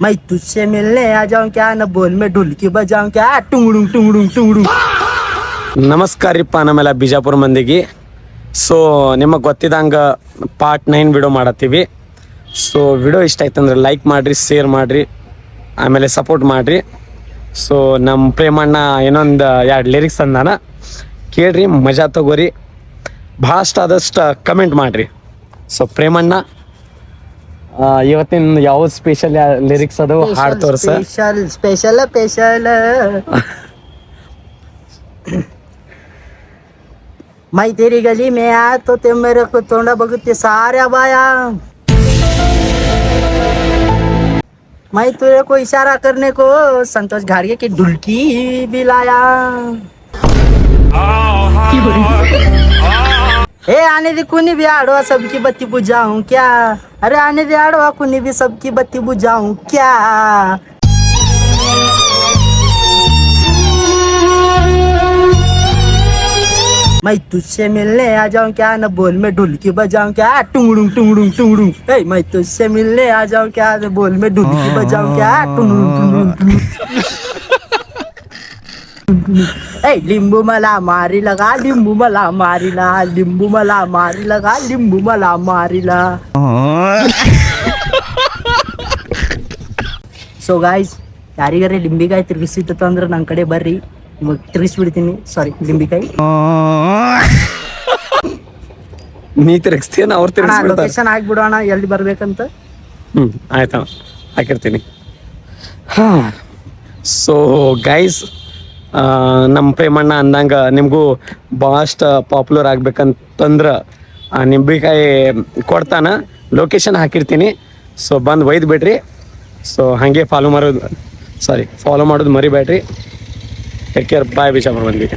मैं तुझसे मिलने आ जाऊं क्या न बोल मैं ढोलकी बजाऊं क्या टुंगडुंग टुंगडुंग टुंगडुंग. ನಮಸ್ಕಾರ ರೀಪ್ಪ ನಮ್ಮೆಲ್ಲ ಬಿಜಾಪುರ ಮಂದಿಗೆ. ಸೊ ನಿಮಗೆ ಗೊತ್ತಿದ್ದಂಗೆ ಪಾರ್ಟ್ 9 ವಿಡಿಯೋ ಮಾಡತ್ತೀವಿ. ಸೊ ವಿಡಿಯೋ ಇಷ್ಟ ಆಯ್ತಂದ್ರೆ ಲೈಕ್ ಮಾಡಿರಿ, ಶೇರ್ ಮಾಡಿರಿ, ಆಮೇಲೆ ಸಪೋರ್ಟ್ ಮಾಡಿರಿ. ಸೊ ನಮ್ಮ ಪ್ರೇಮಣ್ಣ ಏನೊಂದು 2 ಲಿರಿಕ್ಸ್ ಅಂದಾನ, ಕೇಳ್ರಿ, ಮಜಾ ತಗೋರಿ, ಭಾಳಷ್ಟು ಆದಷ್ಟು ಕಮೆಂಟ್ ಮಾಡಿರಿ. ಸೊ ಪ್ರೇಮಣ್ಣ ಇವತ್ತಿನ ಯಾವ್ದು ಸ್ಪೆಷಲ್ ಲಿರಿಕ್ಸ್ ಅದು ಹಾಡು ತೋರ್ಸ. स्पेशल स्पेशल स्पेशल मैं तेरी गली में आया तो ते मेरे को तोंडा बघते साऱ्या बाया. मैं तेरे को इशारा करने को संतोष घाड़िए की ढुलकी भी लाया. ए आने दे कुनी भी आड़वा सबकी बत्ती बुझाऊं क्या. अरे आने दे आड़वा कुनी भी सबकी बत्ती बुझाऊं क्या. मैं तुझसे मिलने आ जाऊं क्या न बोल मैं ढोलकी बजाऊं क्या टुंगडुंग टुंगडुंग टुंगडुंग. ए मैं तुझसे मिलने आ जाऊं क्या न बोल मैं ढोलकी बजाऊं क्या टुंगडुंग टुंगडुंग टुंगडुंग. ए लिंबू मला मारी लगा लिंबू मला मारीला लिंबू मला मारी लगा लिंबू मला मारीला. ಸೊ ಗಾಯ್ಸ್, ಯಾರಿಗಾರೆ ಲಿಂಬಿಕಾಯಿ ತಿರುಗಿಸಿತ್ತು ಅಂದ್ರೆ ನನ್ನ ಕಡೆ ಬರ್ರಿ, ನಿಮಗೆ ತಿರುಗಿಸ್ಬಿಡ್ತೀನಿ. ಸಾರಿ, ಲಿಂಬಿಕಾಯಿ ನೀ ತಿರುಗಿಸ್ತೀನ, ಅವ್ರು ತಿರುಗಿಸ್ಬಿಡ್ತಾರೆ. ಲೊಕೇಶನ್ ಹಾಕ್ಬಿಡೋಣ ಎಲ್ಲಿ ಬರ್ಬೇಕಂತ. ಆಯ್ತಾ, ಹಾಕಿರ್ತೀನಿ. ಸೊ ಗೈಸ್, ನಮ್ಮ ಪ್ರೇಮಣ್ಣ ಅಂದಂಗೆ ನಿಮಗೂ ಭಾಳಷ್ಟು ಪಾಪ್ಯುಲರ್ ಆಗ್ಬೇಕಂತಂದ್ರೆ ನಿಂಬಿಕಾಯಿ ಕೊಡ್ತಾನ, ಲೊಕೇಶನ್ ಹಾಕಿರ್ತೀನಿ. ಸೊ ಬಂದು ಒಯ್ದು ಬಿಡ್ರಿ. ಸೊ ಹಾಗೆ ಫಾಲೋ ಮಾಡೋದು ಮರಿಬೇಡ್ರಿ. ಟೇಕ್ ಕೇರ್, ಬಾಯ್ ಬಿಜಾಪುರ ಬಂದ್ವಿ.